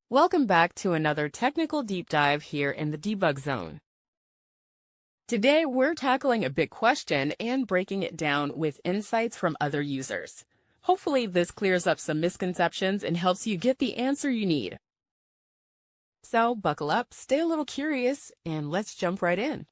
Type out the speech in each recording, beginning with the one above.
Welcome back to another technical deep dive here in the debug zone. Today, we're tackling a big question and breaking it down with insights from other users. Hopefully, this clears up some misconceptions and helps you get the answer you need. So, buckle up, stay a little curious, and let's jump right in.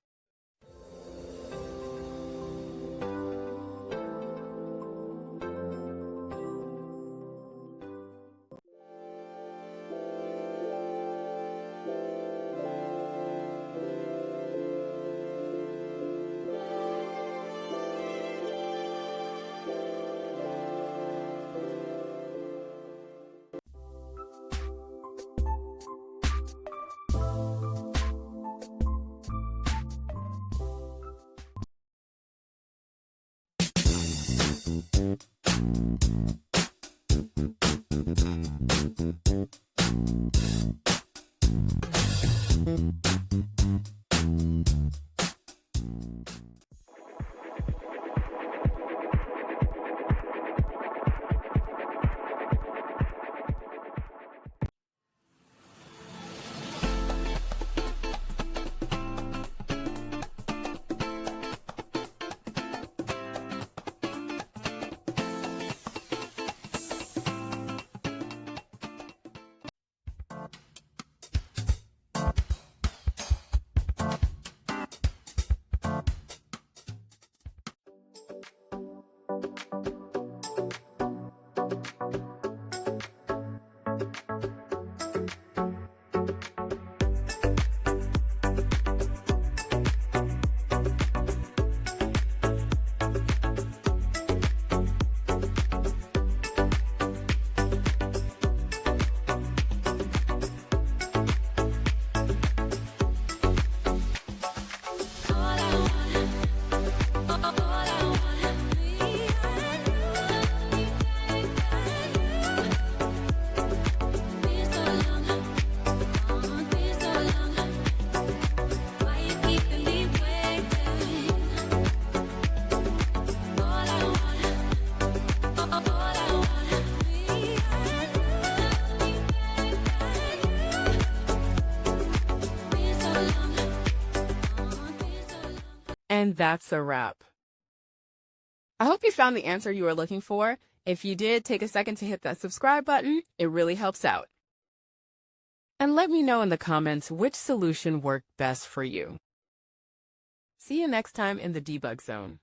And that's a wrap. I hope you found the answer you were looking for. If you did, take a second to hit that subscribe button. It really helps out. And let me know in the comments which solution worked best for you. See you next time in the debug zone.